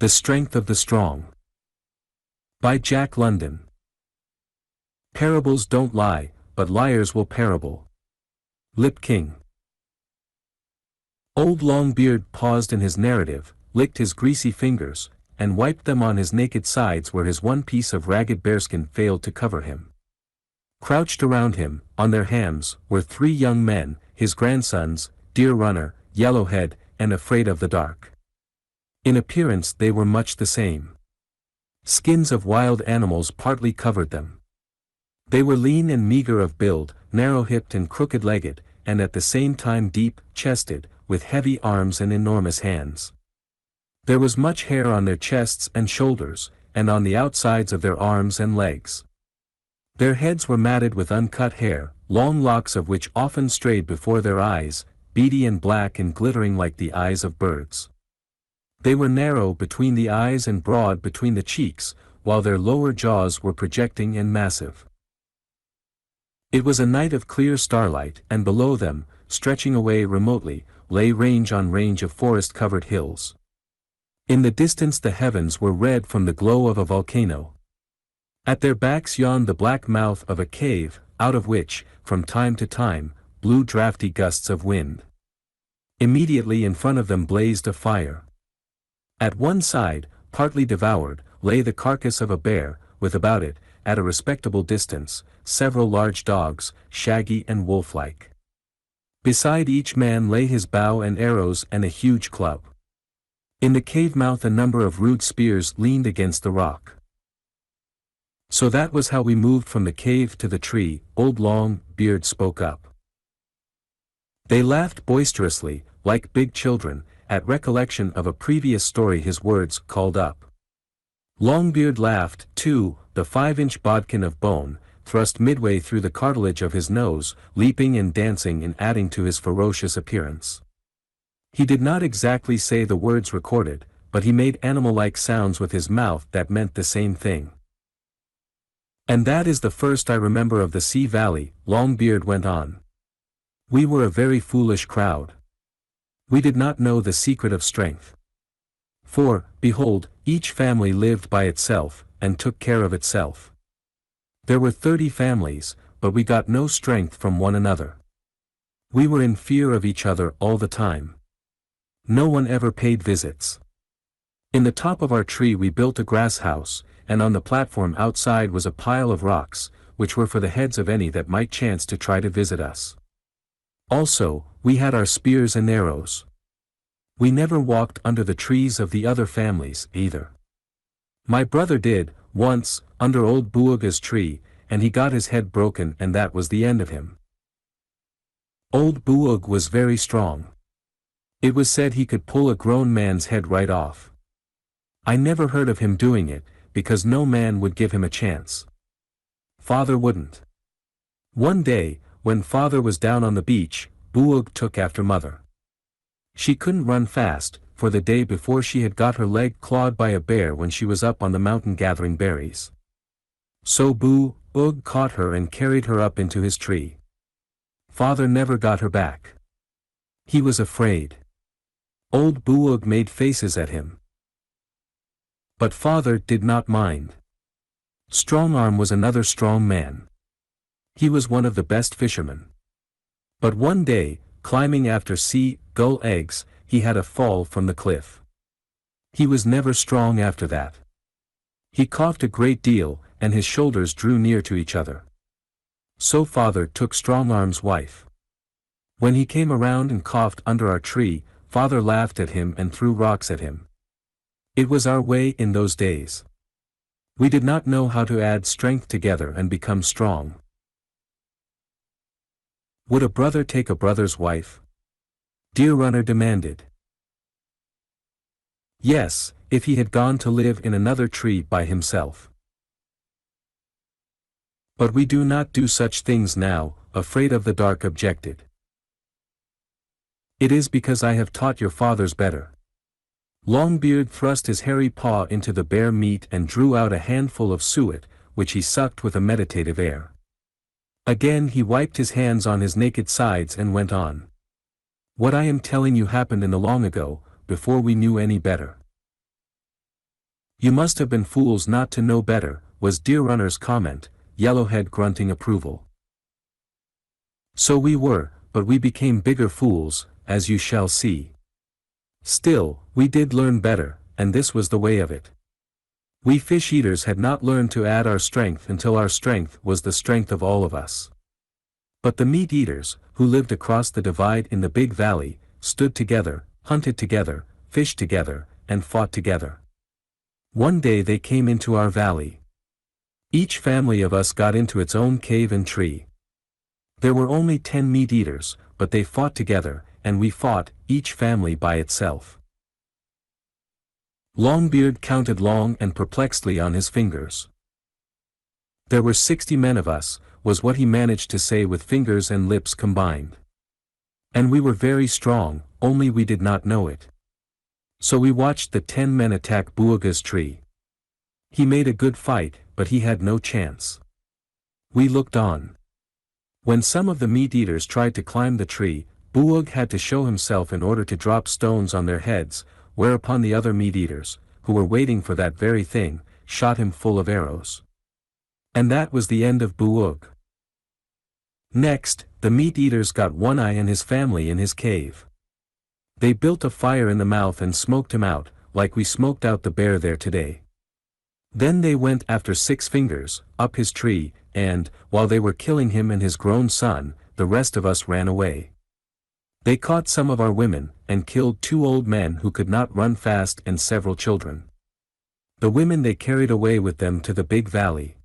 The Strength of the Strong. By Jack London. Parables don't lie, but liars will parable. Lip King. Old Longbeard paused in his narrative, licked his greasy fingers, and wiped them on his naked sides where his one piece of ragged bearskin failed to cover him. Crouched around him, on their hams, were 3 young men, his grandsons, Deer Runner, Yellowhead, and Afraid of the Dark. In appearance they were much the same. Skins of wild animals partly covered them. They were lean and meager of build, narrow-hipped and crooked-legged, and at the same time deep-chested, with heavy arms and enormous hands. There was much hair on their chests and shoulders, and on the outsides of their arms and legs. Their heads were matted with uncut hair, long locks of which often strayed before their eyes, beady and black and glittering like the eyes of birds. They were narrow between the eyes and broad between the cheeks, while their lower jaws were projecting and massive. It was a night of clear starlight, and below them, stretching away remotely, lay range on range of forest-covered hills. In the distance the heavens were red from the glow of a volcano. At their backs yawned the black mouth of a cave, out of which, from time to time, blew drafty gusts of wind. Immediately in front of them blazed a fire. At one side, partly devoured, lay the carcass of a bear, with about it, at a respectable distance, several large dogs, shaggy and wolf-like. Beside each man lay his bow and arrows and a huge club. In the cave mouth a number of rude spears leaned against the rock. So that was how we moved from the cave to the tree, Old Longbeard spoke up. They laughed boisterously, like big children, at recollection of a previous story his words called up. Longbeard laughed, too, the 5-inch bodkin of bone, thrust midway through the cartilage of his nose, leaping and dancing and adding to his ferocious appearance. He did not exactly say the words recorded, but he made animal-like sounds with his mouth that meant the same thing. And that is the first I remember of the Sea Valley, Longbeard went on. We were a very foolish crowd. We did not know the secret of strength. For, behold, each family lived by itself, and took care of itself. There were 30 families, but we got no strength from one another. We were in fear of each other all the time. No one ever paid visits. In the top of our tree we built a grass house, and on the platform outside was a pile of rocks, which were for the heads of any that might chance to try to visit us. Also, we had our spears and arrows. We never walked under the trees of the other families, either. My brother did, once, under old Buuga's tree, and he got his head broken and that was the end of him. Old Buug was very strong. It was said he could pull a grown man's head right off. I never heard of him doing it, because no man would give him a chance. Father wouldn't. One day, when father was down on the beach, Buug took after mother. She couldn't run fast, for the day before she had got her leg clawed by a bear when she was up on the mountain gathering berries. So Buug caught her and carried her up into his tree. Father never got her back. He was afraid. Old Buug made faces at him. But father did not mind. Strongarm was another strong man. He was one of the best fishermen. But one day, climbing after sea-gull eggs, he had a fall from the cliff. He was never strong after that. He coughed a great deal, and his shoulders drew near to each other. So father took Strongarm's wife. When he came around and coughed under our tree, father laughed at him and threw rocks at him. It was our way in those days. We did not know how to add strength together and become strong. Would a brother take a brother's wife? Deer Runner demanded. Yes, if he had gone to live in another tree by himself. But we do not do such things now, Afraid of the Dark objected. It is because I have taught your fathers better. Longbeard thrust his hairy paw into the bare meat and drew out a handful of suet, which he sucked with a meditative air. Again he wiped his hands on his naked sides and went on. What I am telling you happened in the long ago, before we knew any better. You must have been fools not to know better, was Deer Runner's comment, Yellowhead grunting approval. So we were, but we became bigger fools, as you shall see. Still, we did learn better, and this was the way of it. We fish-eaters had not learned to add our strength until our strength was the strength of all of us. But the meat-eaters, who lived across the divide in the big valley, stood together, hunted together, fished together, and fought together. One day they came into our valley. Each family of us got into its own cave and tree. There were only 10 meat-eaters, but they fought together, and we fought, each family by itself. Longbeard counted long and perplexedly on his fingers. There were 60 men of us, was what he managed to say with fingers and lips combined. And we were very strong, only we did not know it. So we watched the 10 men attack Buaga's tree. He made a good fight, but he had no chance. We looked on. When some of the meat-eaters tried to climb the tree, Buag had to show himself in order to drop stones on their heads, whereupon the other meat-eaters, who were waiting for that very thing, shot him full of arrows. And that was the end of Buag. Next, the meat-eaters got One Eye and his family in his cave. They built a fire in the mouth and smoked him out, like we smoked out the bear there today. Then they went after Six Fingers, up his tree, and, while they were killing him and his grown son, the rest of us ran away. They caught some of our women, and killed 2 old men who could not run fast and several children. The women they carried away with them to the big valley.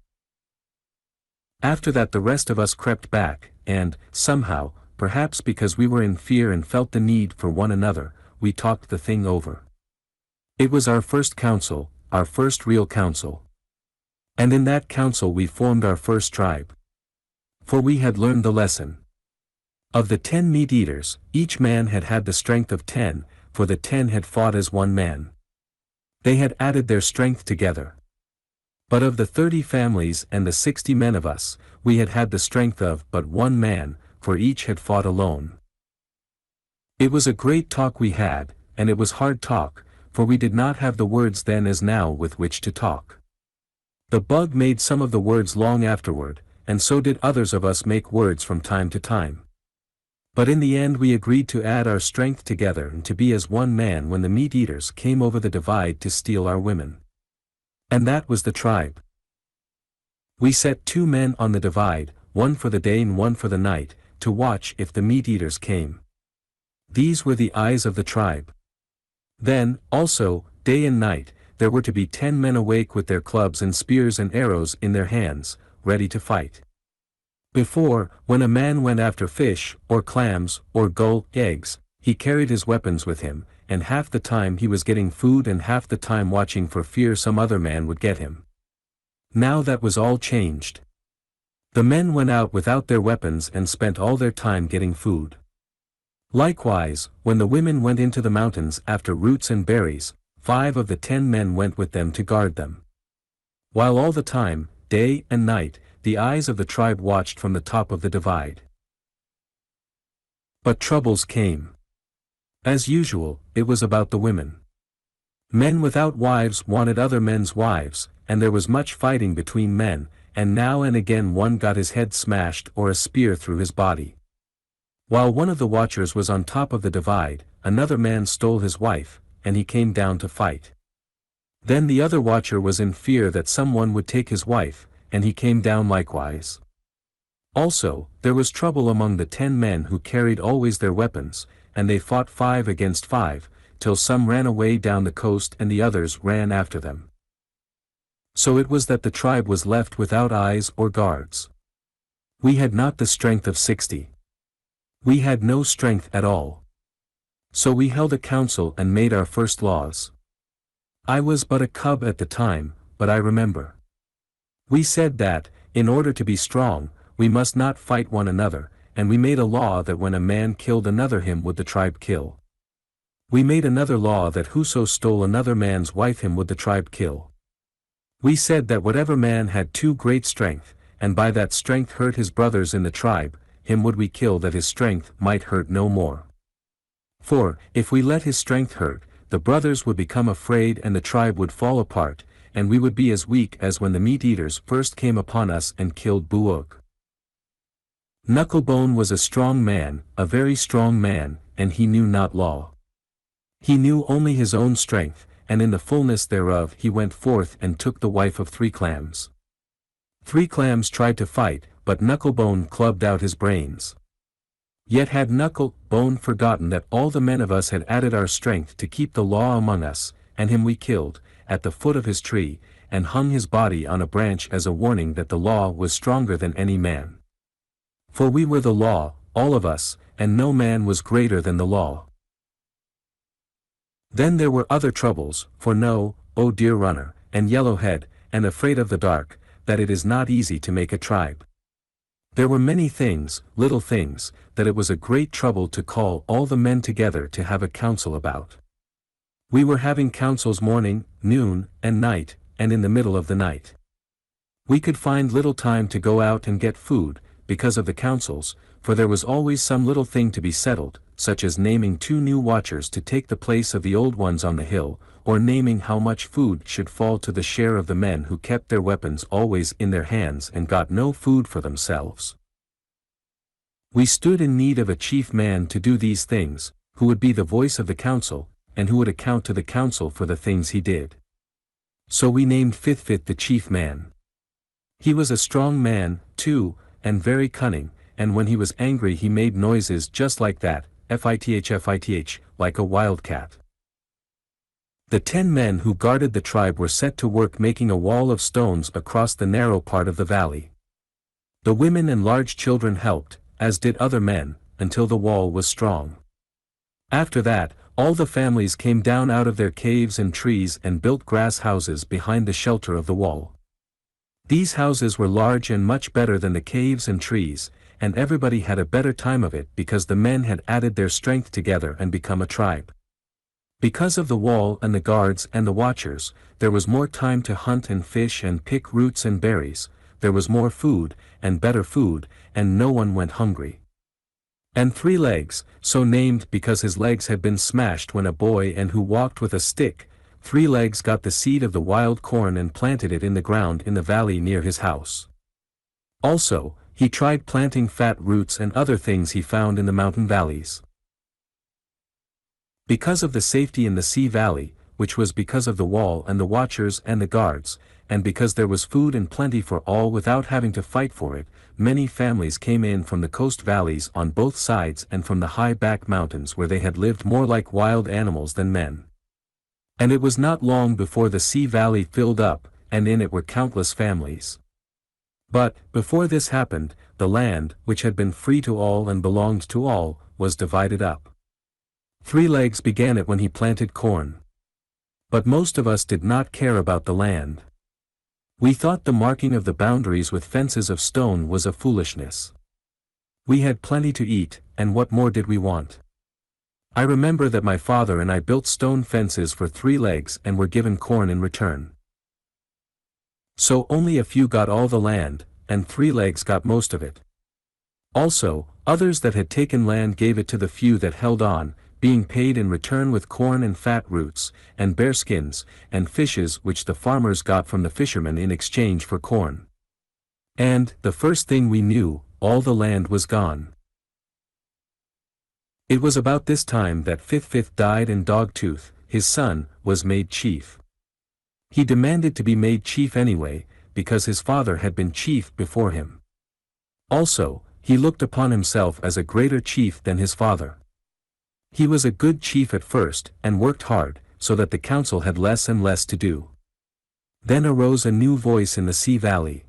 After that the rest of us crept back, and, somehow, perhaps because we were in fear and felt the need for one another, we talked the thing over. It was our first council, our first real council. And in that council we formed our first tribe. For we had learned the lesson. Of the 10 meat-eaters, each man had had the strength of 10, for the 10 had fought as one man. They had added their strength together. But of the 30 families and the 60 men of us, we had had the strength of but one man, for each had fought alone. It was a great talk we had, and it was hard talk, for we did not have the words then as now with which to talk. The bug made some of the words long afterward, and so did others of us make words from time to time. But in the end we agreed to add our strength together and to be as one man when the meat-eaters came over the divide to steal our women. And that was the tribe. We set 2 men on the divide, one for the day and one for the night, to watch if the meat-eaters came. These were the eyes of the tribe. Then, also, day and night, there were to be 10 men awake with their clubs and spears and arrows in their hands, ready to fight. Before, when a man went after fish, or clams, or gull eggs, he carried his weapons with him, and half the time he was getting food and half the time watching for fear some other man would get him. Now that was all changed. The men went out without their weapons and spent all their time getting food. Likewise, when the women went into the mountains after roots and berries, 5 of the 10 men went with them to guard them. While all the time, day and night, the eyes of the tribe watched from the top of the divide. But troubles came. As usual, it was about the women. Men without wives wanted other men's wives, and there was much fighting between men, and now and again one got his head smashed or a spear through his body. While one of the watchers was on top of the divide, another man stole his wife, and he came down to fight. Then the other watcher was in fear that someone would take his wife, and he came down likewise. Also, there was trouble among the 10 men who carried always their weapons, and they fought 5 against 5, till some ran away down the coast and the others ran after them. So it was that the tribe was left without eyes or guards. We had not the strength of 60. We had no strength at all. So we held a council and made our first laws. I was but a cub at the time, but I remember. We said that, in order to be strong, we must not fight one another, and we made a law that when a man killed another him would the tribe kill. We made another law that whoso stole another man's wife him would the tribe kill. We said that whatever man had too great strength, and by that strength hurt his brothers in the tribe, him would we kill that his strength might hurt no more. For, if we let his strength hurt, the brothers would become afraid and the tribe would fall apart, and we would be as weak as when the meat-eaters first came upon us and killed Buok. Knucklebone was a strong man, a very strong man, and he knew not law. He knew only his own strength, and in the fullness thereof he went forth and took the wife of 3 clams. 3 clams tried to fight, but Knucklebone clubbed out his brains. Yet had Knucklebone forgotten that all the men of us had added our strength to keep the law among us, and him we killed, at the foot of his tree, and hung his body on a branch as a warning that the law was stronger than any man. For we were the law, all of us, and no man was greater than the law. Then there were other troubles, for know, O dear runner, and yellowhead, and afraid of the dark, that it is not easy to make a tribe. There were many things, little things, that it was a great trouble to call all the men together to have a council about. We were having councils morning, noon, and night, and in the middle of the night. We could find little time to go out and get food, because of the councils, for there was always some little thing to be settled, such as naming 2 new watchers to take the place of the old ones on the hill, or naming how much food should fall to the share of the men who kept their weapons always in their hands and got no food for themselves. We stood in need of a chief man to do these things, who would be the voice of the council, and who would account to the council for the things he did. So we named Fithfith the chief man. He was a strong man, too, and very cunning, and when he was angry he made noises just like that, fith, like a wildcat. The 10 men who guarded the tribe were set to work making a wall of stones across the narrow part of the valley. The women and large children helped, as did other men, until the wall was strong. After that, all the families came down out of their caves and trees and built grass houses behind the shelter of the wall. These houses were large and much better than the caves and trees, and everybody had a better time of it because the men had added their strength together and become a tribe. Because of the wall and the guards and the watchers, there was more time to hunt and fish and pick roots and berries, there was more food, and better food, and no one went hungry. And 3 Legs, so named because his legs had been smashed when a boy and who walked with a stick, 3 Legs got the seed of the wild corn and planted it in the ground in the valley near his house. Also, he tried planting fat roots and other things he found in the mountain valleys. Because of the safety in the sea valley, which was because of the wall and the watchers and the guards, and because there was food and plenty for all without having to fight for it, many families came in from the coast valleys on both sides and from the high back mountains where they had lived more like wild animals than men. And it was not long before the sea valley filled up, and in it were countless families. But, before this happened, the land, which had been free to all and belonged to all, was divided up. 3 Legs began it when he planted corn. But most of us did not care about the land. We thought the marking of the boundaries with fences of stone was a foolishness. We had plenty to eat, and what more did we want? I remember that my father and I built stone fences for 3 Legs and were given corn in return. So only a few got all the land, and 3 Legs got most of it. Also, others that had taken land gave it to the few that held on, being paid in return with corn and fat roots, and bearskins, and fishes which the farmers got from the fishermen in exchange for corn. And, the first thing we knew, all the land was gone. It was about this time that Fithfith died and Dogtooth, his son, was made chief. He demanded to be made chief anyway, because his father had been chief before him. Also, he looked upon himself as a greater chief than his father. He was a good chief at first, and worked hard, so that the council had less and less to do. Then arose a new voice in the sea valley.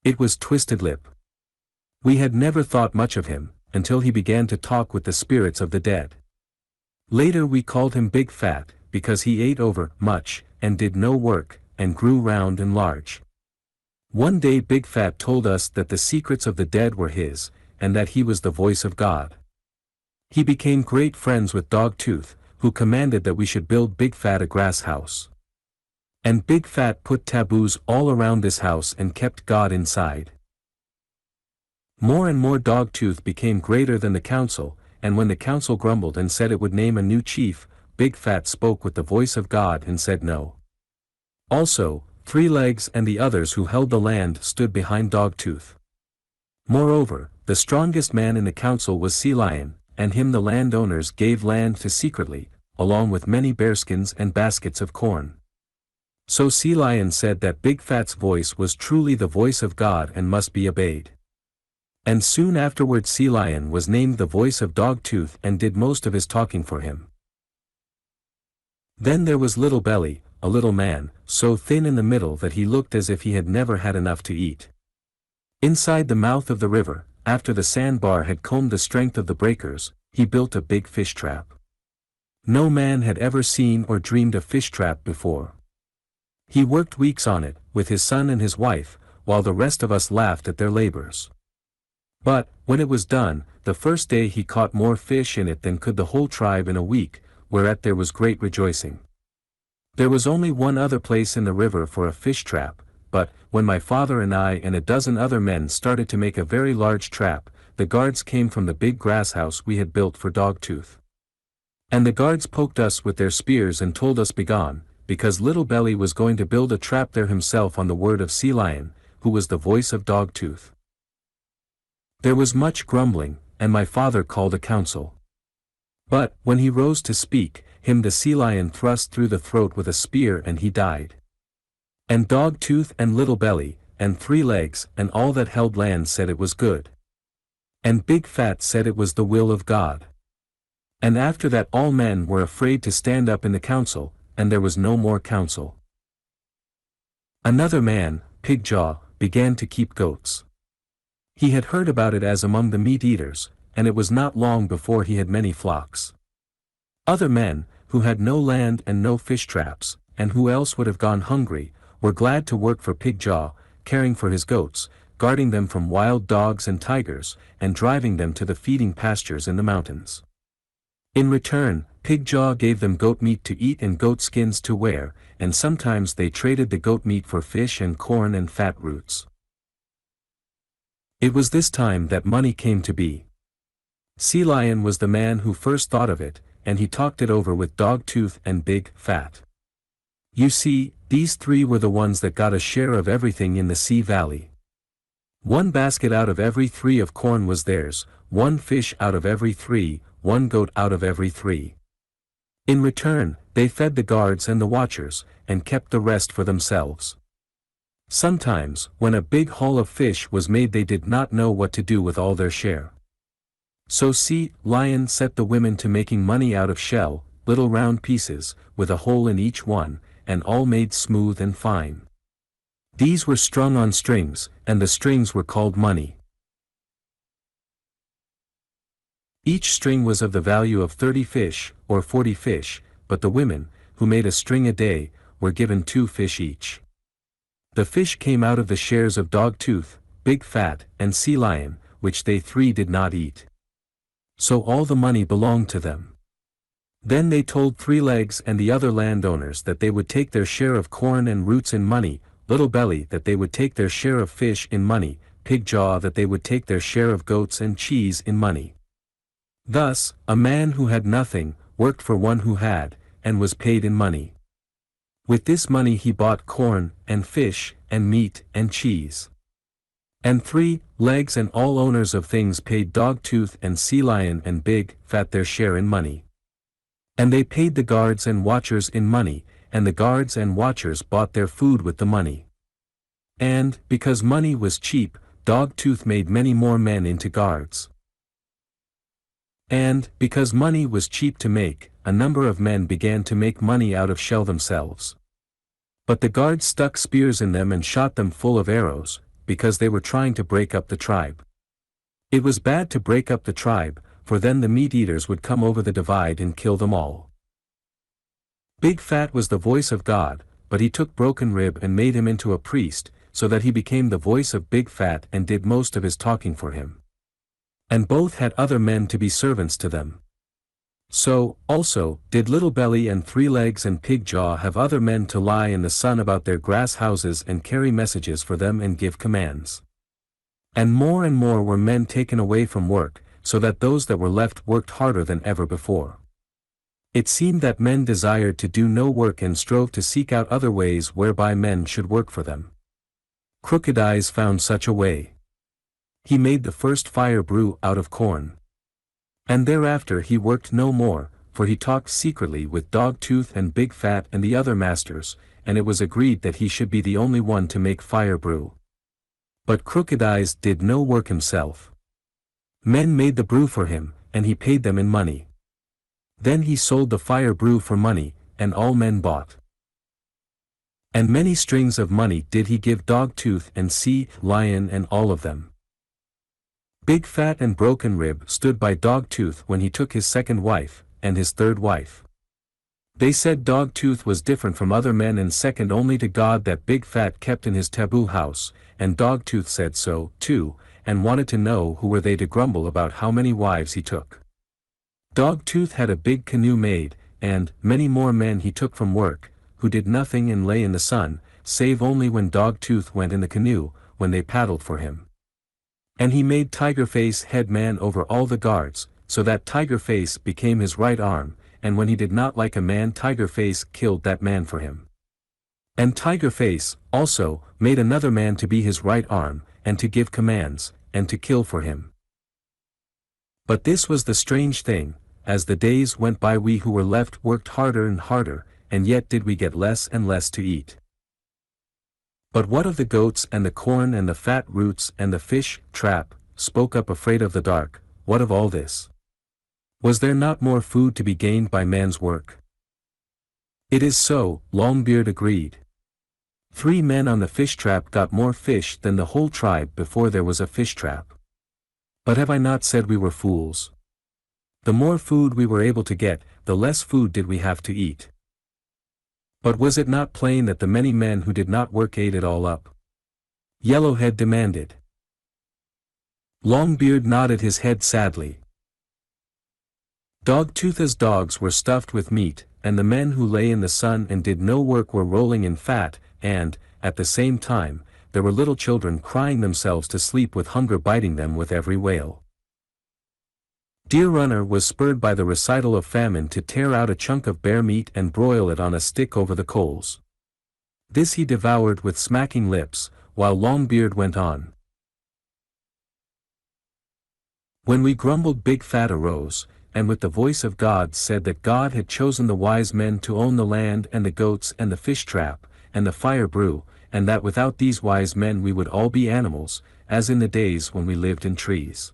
It was Twisted Lip. We had never thought much of him, until he began to talk with the spirits of the dead. Later we called him Big Fat, because he ate over much, and did no work, and grew round and large. One day Big Fat told us that the secrets of the dead were his, and that he was the voice of God. He became great friends with Dogtooth, who commanded that we should build Big Fat a grass house. And Big Fat put taboos all around this house and kept God inside. More and more Dogtooth became greater than the council, and when the council grumbled and said it would name a new chief, Big Fat spoke with the voice of God and said no. Also, Three Legs and the others who held the land stood behind Dogtooth. Moreover, the strongest man in the council was Sea Lion, and him the landowners gave land to secretly, along with many bearskins and baskets of corn. So Sea Lion said that Big Fat's voice was truly the voice of God and must be obeyed. And soon afterward Sea Lion was named the voice of Dogtooth and did most of his talking for him. Then there was Little Belly, a little man, so thin in the middle that he looked as if he had never had enough to eat. Inside the mouth of the river, after the sandbar had combed the strength of the breakers, he built a big fish trap. No man had ever seen or dreamed a fish trap before. He worked weeks on it, with his son and his wife, while the rest of us laughed at their labors. But, when it was done, the first day he caught more fish in it than could the whole tribe in a week, whereat there was great rejoicing. There was only one other place in the river for a fish trap, but, when my father and I and a dozen other men started to make a very large trap, the guards came from the big grass house we had built for Dogtooth. And the guards poked us with their spears and told us begone, because Little Belly was going to build a trap there himself on the word of Sea Lion, who was the voice of Dogtooth. There was much grumbling, and my father called a council. But, when he rose to speak, him the Sea Lion thrust through the throat with a spear and he died. And Dogtooth and Little Belly, and Three Legs and all that held land said it was good. And Big Fat said it was the will of God. And after that all men were afraid to stand up in the council, and there was no more council. Another man, Pigjaw, began to keep goats. He had heard about it as among the meat-eaters, and it was not long before he had many flocks. Other men, who had no land and no fish traps, and who else would have gone hungry, were glad to work for Pigjaw, caring for his goats, guarding them from wild dogs and tigers, and driving them to the feeding pastures in the mountains. In return, Pigjaw gave them goat meat to eat and goat skins to wear, and sometimes they traded the goat meat for fish and corn and fat roots. It was this time that money came to be. Sea Lion was the man who first thought of it, and he talked it over with Dogtooth and Big Fat. You see, these three were the ones that got a share of everything in the Sea Valley. 1 basket out of every 3 of corn was theirs, 1 fish out of every 3, 1 goat out of every 3. In return, they fed the guards and the watchers, and kept the rest for themselves. Sometimes, when a big haul of fish was made, they did not know what to do with all their share. So Sea Lion set the women to making money out of shell, little round pieces, with a hole in each one, and all made smooth and fine. These were strung on strings, and the strings were called money. Each string was of the value of 30 fish, or 40 fish, but the women, who made a string a day, were given 2 fish each. The fish came out of the shares of Dogtooth, Big Fat, and Sea Lion, which they 3 did not eat. So all the money belonged to them. Then they told Three Legs and the other landowners that they would take their share of corn and roots in money, Little Belly that they would take their share of fish in money, Pigjaw that they would take their share of goats and cheese in money. Thus, a man who had nothing, worked for one who had, and was paid in money. With this money he bought corn, and fish, and meat, and cheese. And Three Legs and all owners of things paid Dogtooth and Sea Lion and Big Fat their share in money. And they paid the guards and watchers in money, and the guards and watchers bought their food with the money. And, because money was cheap, Dogtooth made many more men into guards. And, because money was cheap to make, a number of men began to make money out of shell themselves. But the guards stuck spears in them and shot them full of arrows, because they were trying to break up the tribe. It was bad to break up the tribe, for then the meat-eaters would come over the divide and kill them all. Big Fat was the voice of God, but he took Broken Rib and made him into a priest, so that he became the voice of Big Fat and did most of his talking for him. And both had other men to be servants to them. So, also, did Little Belly and Three Legs and Pigjaw have other men to lie in the sun about their grass houses and carry messages for them and give commands. And more were men taken away from work, so that those that were left worked harder than ever before. It seemed that men desired to do no work and strove to seek out other ways whereby men should work for them. Crooked Eyes found such a way. He made the first fire brew out of corn. And thereafter he worked no more, for he talked secretly with Dogtooth and Big Fat and the other masters, and it was agreed that he should be the only one to make fire brew. But Crooked Eyes did no work himself. Men made the brew for him, and he paid them in money. Then he sold the fire brew for money, and all men bought. And many strings of money did he give Dogtooth and Sea Lion and all of them. Big Fat and Broken Rib stood by Dogtooth when he took his second wife, and his third wife. They said Dogtooth was different from other men and second only to God that Big Fat kept in his taboo house, and Dogtooth said so, too, and wanted to know who were they to grumble about how many wives he took. Dogtooth had a big canoe made, and many more men he took from work, who did nothing and lay in the sun, save only when Dogtooth went in the canoe, when they paddled for him. And he made Tigerface head man over all the guards, so that Tigerface became his right arm, and when he did not like a man Tigerface killed that man for him. And Tigerface, also, made another man to be his right arm, and to give commands, and to kill for him. But this was the strange thing, as the days went by we who were left worked harder and harder, and yet did we get less and less to eat. But what of the goats and the corn and the fat roots and the fish trap, spoke up Afraid of the Dark, what of all this? Was there not more food to be gained by man's work? It is so, Longbeard agreed. 3 men on the fish trap got more fish than the whole tribe before there was a fish trap. But have I not said we were fools? The more food we were able to get, the less food did we have to eat. But was it not plain that the many men who did not work ate it all up? Yellowhead demanded. Longbeard nodded his head sadly. Dogtooth's dogs were stuffed with meat, and the men who lay in the sun and did no work were rolling in fat, and, at the same time, there were little children crying themselves to sleep with hunger biting them with every wail. Deer Runner was spurred by the recital of famine to tear out a chunk of bear meat and broil it on a stick over the coals. This he devoured with smacking lips, while Longbeard went on. When we grumbled Big Fat arose, and with the voice of God said that God had chosen the wise men to own the land and the goats and the fish trap, and the fire brew, and that without these wise men we would all be animals, as in the days when we lived in trees.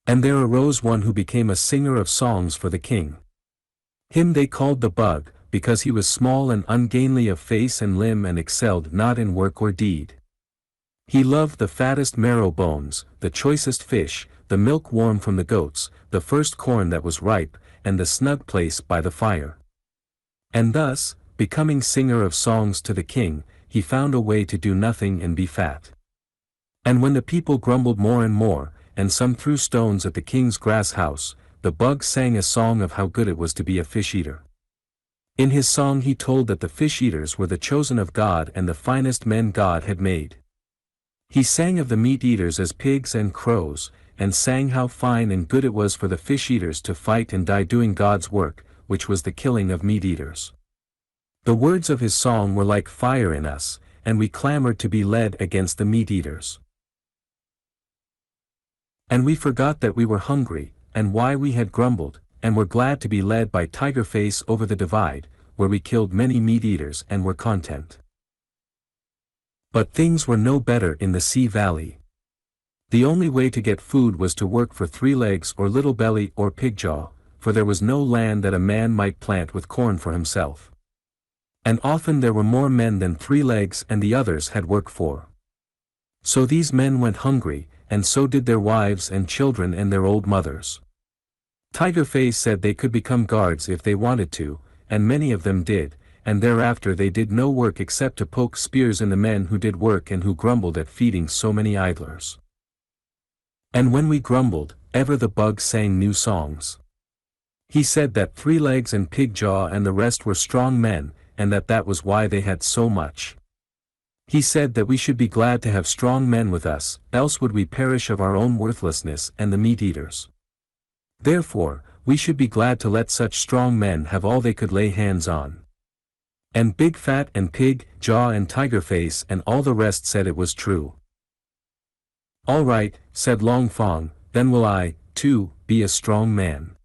And there arose one who became a singer of songs for the king. Him they called the Bug, because he was small and ungainly of face and limb and excelled not in work or deed. He loved the fattest marrow bones, the choicest fish, the milk warm from the goats, the first corn that was ripe, and the snug place by the fire. And thus, becoming singer of songs to the king, he found a way to do nothing and be fat. And when the people grumbled more and more, and some threw stones at the king's grass house, the Bug sang a song of how good it was to be a fish-eater. In his song he told that the fish-eaters were the chosen of God and the finest men God had made. He sang of the meat-eaters as pigs and crows, and sang how fine and good it was for the fish-eaters to fight and die doing God's work, which was the killing of meat-eaters. The words of his song were like fire in us, and we clamored to be led against the meat-eaters. And we forgot that we were hungry, and why we had grumbled, and were glad to be led by Tigerface over the divide, where we killed many meat-eaters and were content. But things were no better in the Sea Valley. The only way to get food was to work for Three Legs or Little Belly or Pigjaw, for there was no land that a man might plant with corn for himself. And often there were more men than Three Legs and the others had work for. So these men went hungry, and so did their wives and children and their old mothers. Tigerface said they could become guards if they wanted to, and many of them did, and thereafter they did no work except to poke spears in the men who did work and who grumbled at feeding so many idlers. And when we grumbled, ever the Bug sang new songs. He said that Three Legs and Pigjaw and the rest were strong men, and that was why they had so much. He said that we should be glad to have strong men with us, else would we perish of our own worthlessness and the meat-eaters. Therefore, we should be glad to let such strong men have all they could lay hands on. And Big Fat and Pig Jaw and Tiger Face and all the rest said it was true. All right, said Long Fong, then will I, too, be a strong man.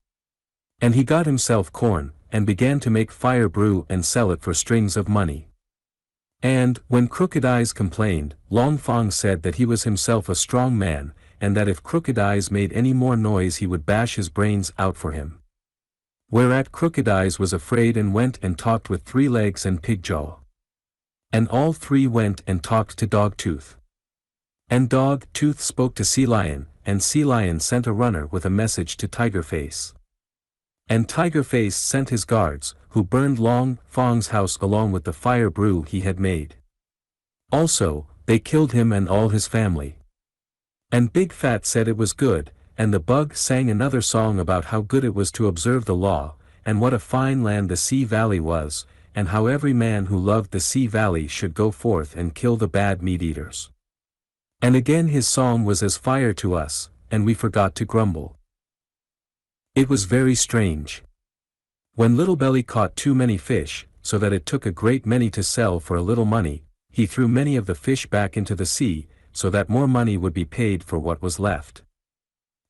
And he got himself corn, and began to make fire brew and sell it for strings of money. And, when Crooked Eyes complained, Long Fong said that he was himself a strong man, and that if Crooked Eyes made any more noise he would bash his brains out for him. Whereat Crooked Eyes was afraid and went and talked with Three Legs and Pig Jaw. And all three went and talked to Dog Tooth. And Dog Tooth spoke to Sea Lion, and Sea Lion sent a runner with a message to Tiger Face. And Tiger Face sent his guards, who burned Long Fong's house along with the fire brew he had made. Also, they killed him and all his family. And Big Fat said it was good, and the Bug sang another song about how good it was to observe the law, and what a fine land the Sea Valley was, and how every man who loved the Sea Valley should go forth and kill the bad meat-eaters. And again his song was as fire to us, and we forgot to grumble. It was very strange. When Little Belly caught too many fish, so that it took a great many to sell for a little money, he threw many of the fish back into the sea, so that more money would be paid for what was left.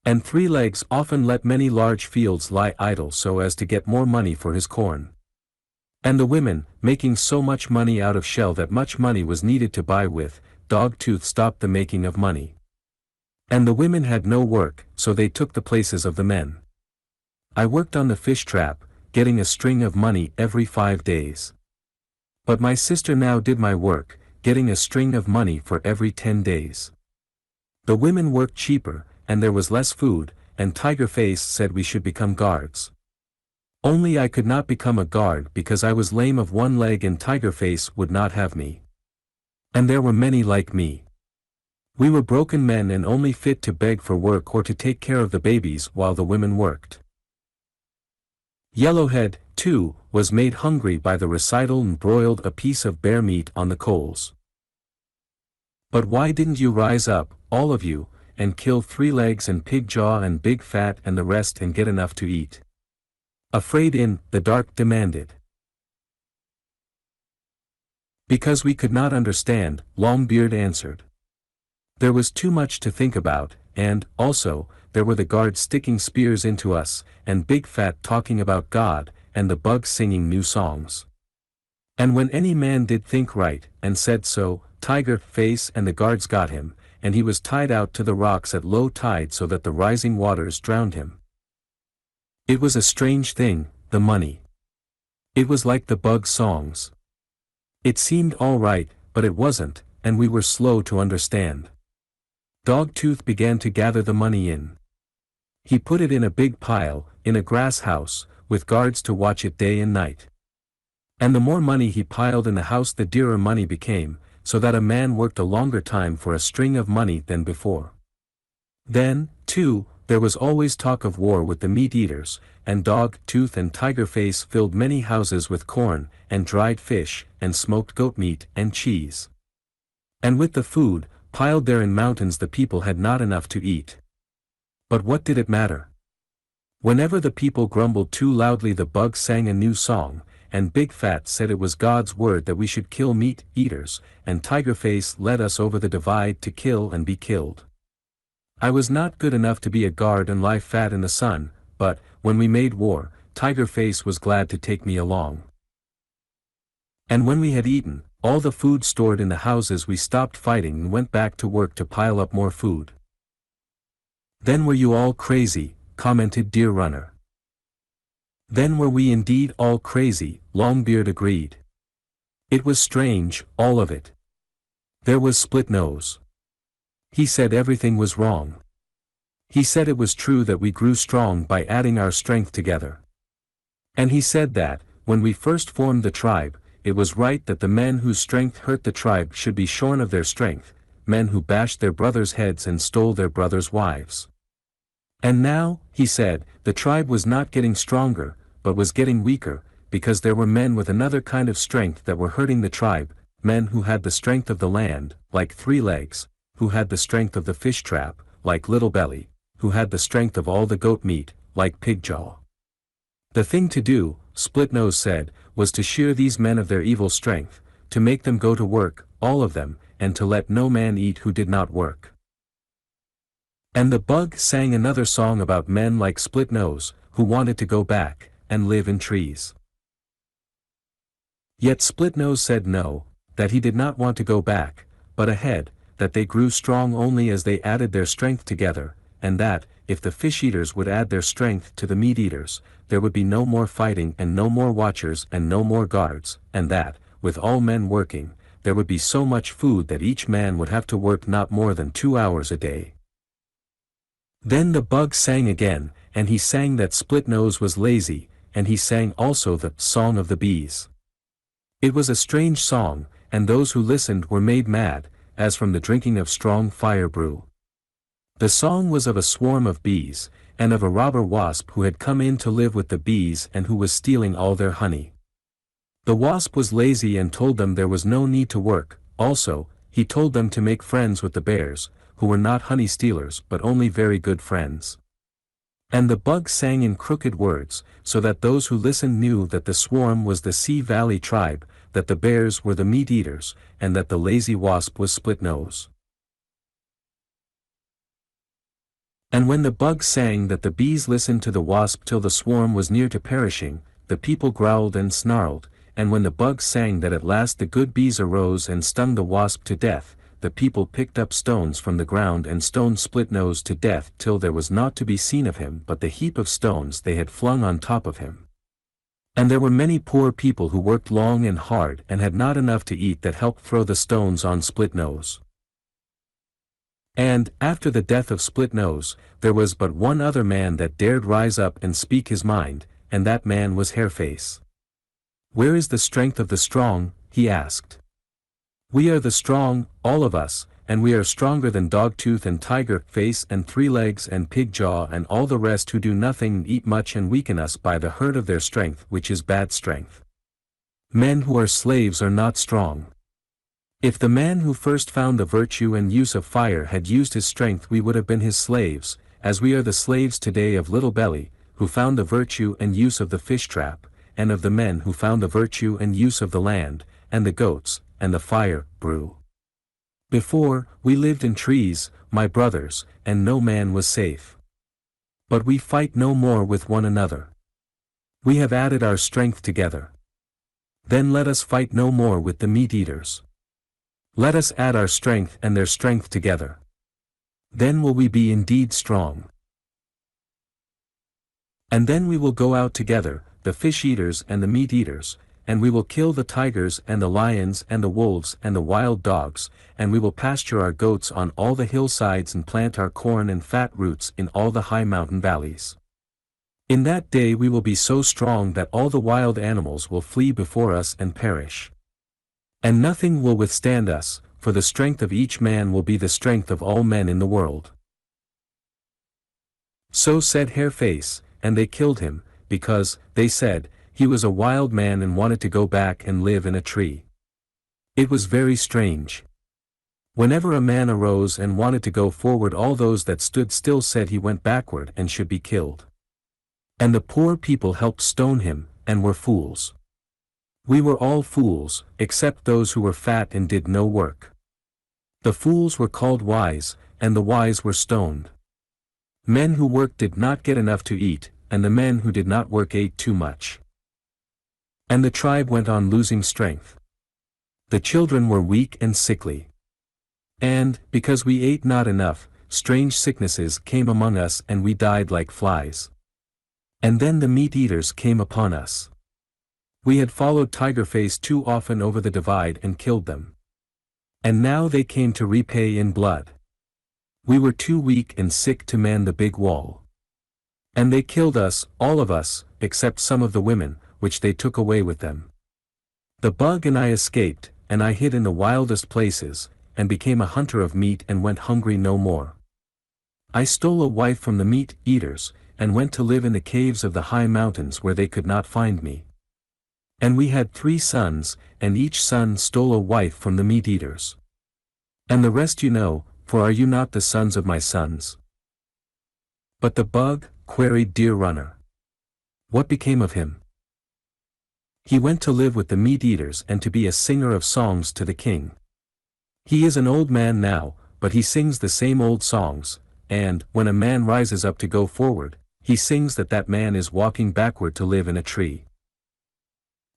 And Three Legs often let many large fields lie idle so as to get more money for his corn. And the women, making so much money out of shell that much money was needed to buy with, Dog Tooth stopped the making of money. And the women had no work, so they took the places of the men. I worked on the fish trap, getting a string of money every 5 days. But my sister now did my work, getting a string of money for every 10 days. The women worked cheaper, and there was less food, and Tiger Face said we should become guards. Only I could not become a guard because I was lame of one leg and Tiger Face would not have me. And there were many like me. We were broken men and only fit to beg for work or to take care of the babies while the women worked. Yellowhead, too, was made hungry by the recital and broiled a piece of bear meat on the coals. But why didn't you rise up, all of you, and kill Three Legs and Pig Jaw and Big Fat and the rest and get enough to eat? Afraid in the Dark demanded. Because we could not understand, Longbeard answered. There was too much to think about, and, also, there were the guards sticking spears into us, and Big Fat talking about God, and the Bug singing new songs. And when any man did think right, and said so, Tiger Face and the guards got him, and he was tied out to the rocks at low tide so that the rising waters drowned him. It was a strange thing, the money. It was like the Bug songs. It seemed all right, but it wasn't, and we were slow to understand. Dog Tooth began to gather the money in. He put it in a big pile, in a grass house, with guards to watch it day and night. And the more money he piled in the house the dearer money became, so that a man worked a longer time for a string of money than before. Then, too, there was always talk of war with the meat-eaters, and Dog Tooth and Tiger Face filled many houses with corn, and dried fish, and smoked goat meat and cheese. And with the food, piled there in mountains the people had not enough to eat. But what did it matter? Whenever the people grumbled too loudly the Bug sang a new song, and Big Fat said it was God's word that we should kill meat-eaters, and Tiger Face led us over the divide to kill and be killed. I was not good enough to be a guard and lie fat in the sun, but, when we made war, Tiger Face was glad to take me along. And when we had eaten all the food stored in the houses we stopped fighting and went back to work to pile up more food. Then were you all crazy, commented Deer Runner. Then were we indeed all crazy, Longbeard agreed. It was strange, all of it. There was Split Nose. He said everything was wrong. He said it was true that we grew strong by adding our strength together. And he said that, when we first formed the tribe, it was right that the men whose strength hurt the tribe should be shorn of their strength, men who bashed their brothers' heads and stole their brothers' wives. And now, he said, the tribe was not getting stronger, but was getting weaker, because there were men with another kind of strength that were hurting the tribe, men who had the strength of the land, like Three Legs, who had the strength of the fish trap, like Little Belly, who had the strength of all the goat meat, like Pigjaw. The thing to do, Splitnose said, was to shear these men of their evil strength, to make them go to work, all of them, and to let no man eat who did not work. And the bug sang another song about men like Splitnose, who wanted to go back, and live in trees. Yet Splitnose said no, that he did not want to go back, but ahead, that they grew strong only as they added their strength together, and that, if the fish-eaters would add their strength to the meat-eaters, there would be no more fighting and no more watchers and no more guards, and that, with all men working, there would be so much food that each man would have to work not more than 2 hours a day. Then the bug sang again, and he sang that Splitnose was lazy, and he sang also the Song of the Bees. It was a strange song, and those who listened were made mad, as from the drinking of strong fire brew. The song was of a swarm of bees, and of a robber wasp who had come in to live with the bees and who was stealing all their honey. The wasp was lazy and told them there was no need to work. Also, he told them to make friends with the bears, who were not honey stealers but only very good friends. And the bug sang in crooked words, so that those who listened knew that the swarm was the Sea Valley tribe, that the bears were the meat-eaters, and that the lazy wasp was Splitnose. And when the bug sang that the bees listened to the wasp till the swarm was near to perishing, the people growled and snarled, and when the bug sang that at last the good bees arose and stung the wasp to death, the people picked up stones from the ground and stoned Splitnose to death till there was naught to be seen of him but the heap of stones they had flung on top of him. And there were many poor people who worked long and hard and had not enough to eat that helped throw the stones on Splitnose. And, after the death of Splitnose, there was but one other man that dared rise up and speak his mind, and that man was Hairface. "Where is the strength of the strong?" he asked. "We are the strong, all of us, and we are stronger than Dogtooth and Tiger Face and Three Legs and Pigjaw and all the rest who do nothing and eat much and weaken us by the hurt of their strength, which is bad strength. Men who are slaves are not strong. If the man who first found the virtue and use of fire had used his strength, we would have been his slaves, as we are the slaves today of Little Belly, who found the virtue and use of the fish trap, and of the men who found the virtue and use of the land, and the goats, and the fire brew. Before, we lived in trees, my brothers, and no man was safe. But we fight no more with one another. We have added our strength together. Then let us fight no more with the meat-eaters. Let us add our strength and their strength together. Then will we be indeed strong. And then we will go out together, the fish-eaters and the meat-eaters, and we will kill the tigers and the lions and the wolves and the wild dogs, and we will pasture our goats on all the hillsides and plant our corn and fat roots in all the high mountain valleys. In that day we will be so strong that all the wild animals will flee before us and perish. And nothing will withstand us, for the strength of each man will be the strength of all men in the world." So said Hairface, and they killed him, because, they said, he was a wild man and wanted to go back and live in a tree. It was very strange. Whenever a man arose and wanted to go forward, all those that stood still said he went backward and should be killed. And the poor people helped stone him, and were fools. We were all fools, except those who were fat and did no work. The fools were called wise, and the wise were stoned. Men who worked did not get enough to eat, and the men who did not work ate too much. And the tribe went on losing strength. The children were weak and sickly. And, because we ate not enough, strange sicknesses came among us and we died like flies. And then the meat-eaters came upon us. We had followed Tigerface too often over the divide and killed them. And now they came to repay in blood. We were too weak and sick to man the big wall. And they killed us, all of us, except some of the women, which they took away with them. The bug and I escaped, and I hid in the wildest places, and became a hunter of meat and went hungry no more. I stole a wife from the meat-eaters, and went to live in the caves of the high mountains where they could not find me. And we had 3 sons, and each son stole a wife from the meat-eaters. And the rest you know, for are you not the sons of my sons? But the bug, queried Deer Runner. What became of him? He went to live with the meat-eaters and to be a singer of songs to the king. He is an old man now, but he sings the same old songs, and, when a man rises up to go forward, he sings that that man is walking backward to live in a tree.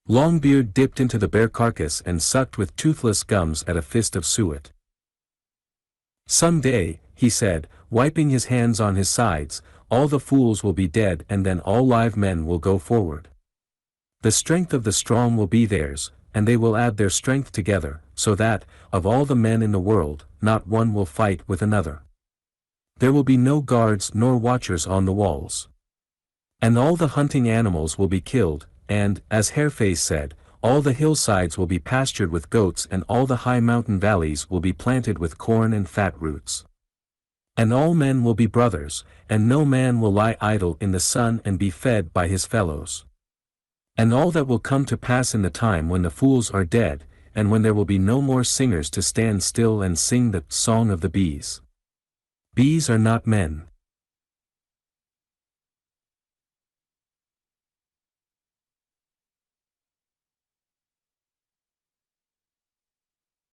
Longbeard dipped into the bare carcass and sucked with toothless gums at a fist of suet. Some day, he said, wiping his hands on his sides, all the fools will be dead and then all live men will go forward. The strength of the strong will be theirs, and they will add their strength together, so that, of all the men in the world, not one will fight with another. There will be no guards nor watchers on the walls. And all the hunting animals will be killed, and, as Hareface said, all the hillsides will be pastured with goats and all the high mountain valleys will be planted with corn and fat roots. And all men will be brothers, and no man will lie idle in the sun and be fed by his fellows. And all that will come to pass in the time when the fools are dead, and when there will be no more singers to stand still and sing the song of the bees. Bees are not men.